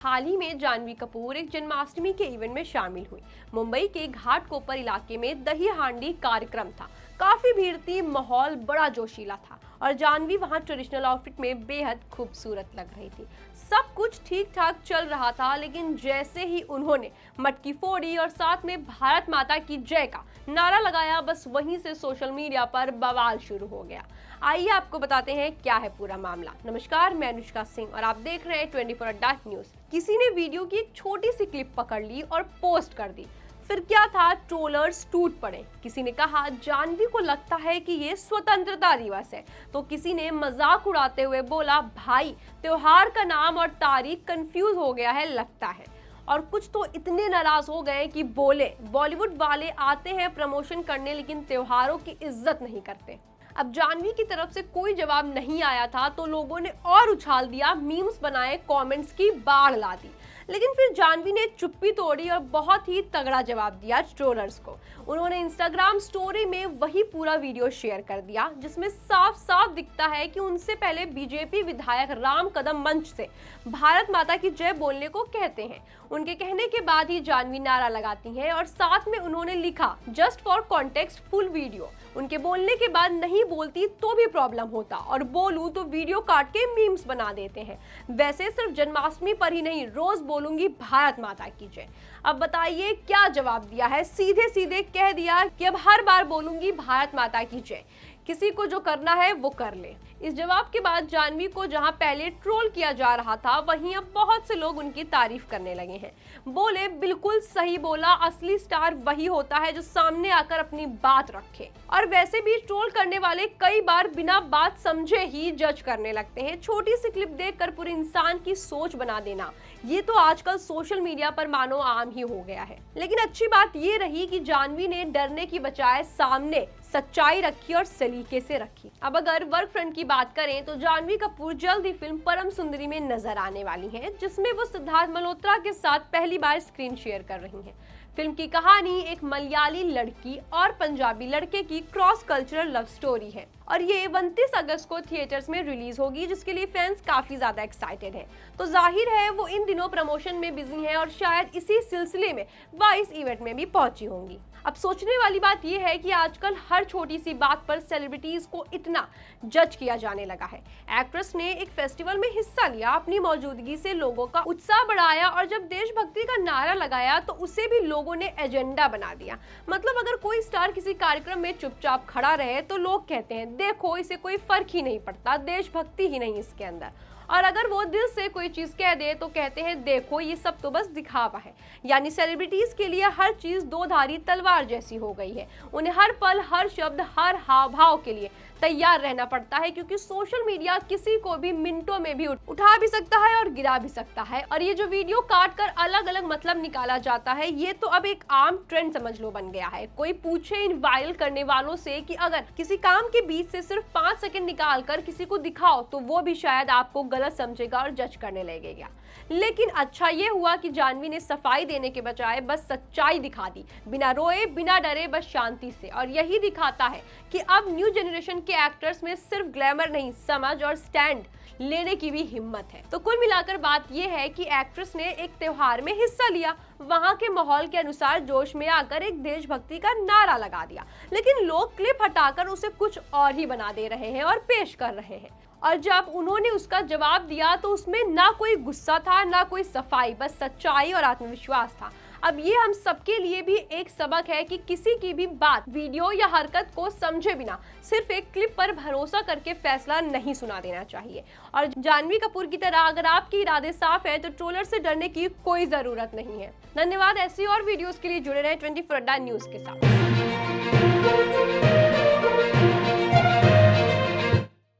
हाल ही में जानवी कपूर एक जन्माष्टमी के इवेंट में शामिल हुई। मुंबई के घाटकोपर इलाके में दही हांडी कार्यक्रम था। काफी भीड़ थी, माहौल बड़ा जोशीला था और जानवी वहां ट्रेडिशनल आउटफिट में बेहद खूबसूरत लग रही थी। सब कुछ ठीक ठाक चल रहा था, लेकिन जैसे ही उन्होंने मटकी फोड़ी और साथ में भारत माता की जय का नारा लगाया, बस वहीं से सोशल मीडिया पर बवाल शुरू हो गया। आइए आपको बताते हैं क्या है पूरा मामला। नमस्कार, मैं अनुष्का सिंह और आप देख रहे हैं 24 न्यूज। किसी ने वीडियो की एक छोटी सी क्लिप पकड़ ली और पोस्ट कर दी। फिर क्या था, ट्रोलर्स टूट पड़े। किसी ने कहा जानवी को लगता है कि ये स्वतंत्रता दिवस है, तो किसी ने मजाक उड़ाते हुए बोला भाई त्योहार का नाम और तारीख कंफ्यूज हो गया है लगता है। और कुछ तो इतने नाराज हो गए कि बोले बॉलीवुड वाले आते हैं प्रमोशन करने, लेकिन त्योहारों की इज्जत नहीं करते। अब जानवी की तरफ से कोई जवाब नहीं आया था तो लोगों ने और उछाल दिया, मीम्स बनाए, कमेंट्स की बाढ़ ला दी। लेकिन फिर जानवी ने चुप्पी तोड़ी और बहुत ही तगड़ा जवाब दिया ट्रोलर्स को। उन्होंने इंस्टाग्राम स्टोरी में वही पूरा वीडियो शेयर कर दिया जिसमें साफ साफ दिखता है कि उनसे पहले बीजेपी विधायक राम कदम मंच से भारत माता की जय बोलने को कहते हैं। उनके कहने के बाद ही जानवी नारा लगाती हैं और साथ में उन्होंने लिखा just for context full video. उनके बोलने के बाद नहीं बोलती तो भी प्रॉब्लम होता और बोलूं तो वीडियो काट के मीम्स बना देते हैं। वैसे सिर्फ जन्माष्टमी पर ही नहीं, रोज बोलूंगी भारत माता की जय। अब बताइए क्या जवाब दिया है। सीधे सीधे कह दिया कि अब हर बार बोलूंगी भारत माता की जय, किसी को जो करना है वो कर ले। इस जवाब के बाद जानवी को जहां पहले ट्रोल किया जा रहा था, वहीं अब बहुत से लोग उनकी तारीफ करने लगे हैं। बोले बिल्कुल सही बोला, असली स्टार वही होता है जो सामने आकर अपनी बात रखे। और वैसे भी ट्रोल करने वाले कई बार बिना बात समझे ही जज करने लगते हैं। छोटी सी क्लिप देखकर पूरे इंसान की सोच बना देना, ये तो आजकल सोशल मीडिया पर मानो आम ही हो गया है। लेकिन अच्छी बात ये रही कि जानवी ने डरने की बजाय सामने सच्चाई रखी और सलीके से रखी। अब अगर वर्क फ्रंट की बात करें तो जानवी कपूर जल्द ही फिल्म परम सुंदरी में नजर आने वाली हैं, जिसमें वो सिद्धार्थ मल्होत्रा के साथ पहली बार स्क्रीन शेयर कर रही हैं। फिल्म की कहानी एक मलयाली लड़की और पंजाबी लड़के की क्रॉस कल्चरल लव स्टोरी है और ये 29 अगस्त को थिएटर्स में रिलीज होगी, जिसके लिए फैंस काफी ज्यादा एक्साइटेड हैं। तो जाहिर है वो इन दिनों प्रमोशन में बिजी हैं और शायद इसी सिलसिले में वह इस इवेंट में भी पहुंची होंगी। अब सोचने वाली बात यह है कि आजकल हर छोटी सी बात पर सेलिब्रिटीज को इतना जज किया जाने लगा है। एक्ट्रेस ने एक फेस्टिवल में हिस्सा लिया, अपनी मौजूदगी से लोगों का उत्साह बढ़ाया और जब देशभक्ति का नारा लगाया तो उसे भी लोगों ने एजेंडा बना दिया। मतलब अगर कोई स्टार किसी कार्यक्रम में चुपचाप खड़ा रहे तो लोग कहते हैं देखो इसे कोई फर्क ही नहीं पड़ता, देशभक्ति ही नहीं इसके अंदर। और अगर वो दिल से कोई चीज कह दे तो कहते हैं देखो ये सब तो बस दिखावा है। यानी सेलिब्रिटीज के लिए हर चीज दो धारी तलवार जैसी हो गई है। उन्हें हर पल, हर शब्द, हर हाव भाव के लिए तैयार रहना पड़ता है, क्योंकि सोशल मीडिया किसी को भी मिनटों में भी उठा भी सकता है और गिरा भी सकता है। और ये जो वीडियो काट कर अलग अलग मतलब निकाला जाता है, ये तो अब एक आम ट्रेंड समझ लो बन गया है। कोई पूछे इन वायरल करने वालों से कि अगर किसी काम के बीच से सिर्फ 5 सेकंड निकाल कर किसी को दिखाओ तो वो भी शायद आपको गलत समझेगा और जज करने लगेगा। लेकिन अच्छा ये हुआ कि जानवी ने सफाई देने के बजाय बस सच्चाई दिखा दी, बिना रोए बिना डरे, बस शांति से। और यही दिखाता है कि अब न्यू जनरेशन के एक्टर्स में सिर्फ ग्लैमर नहीं, समझ और स्टैंड लेने की भी हिम्मत है। तो कुल मिलाकर बात यह है कि एक्ट्रेस ने एक त्योहार में हिस्सा लिया, वहां के माहौल के अनुसार जोश में आकर एक देशभक्ति का नारा लगा दिया, लेकिन लोग क्लिप हटाकर उसे कुछ और ही बना दे रहे हैं और पेश कर रहे हैं। और जब उन्होंने उसका जवाब दिया तो उसमें ना कोई गुस्सा था, ना कोई सफाई, बस सच्चाई और आत्मविश्वास था। अब ये हम सबके लिए भी एक सबक है कि किसी की भी बात, वीडियो या हरकत को समझे बिना सिर्फ एक क्लिप पर भरोसा करके फैसला नहीं सुना देना चाहिए। और जानवी कपूर की तरह अगर आपके इरादे साफ है तो ट्रोलर से डरने की कोई जरूरत नहीं है। धन्यवाद। ऐसी और वीडियोस के लिए जुड़े रहें 24 न्यूज के साथ।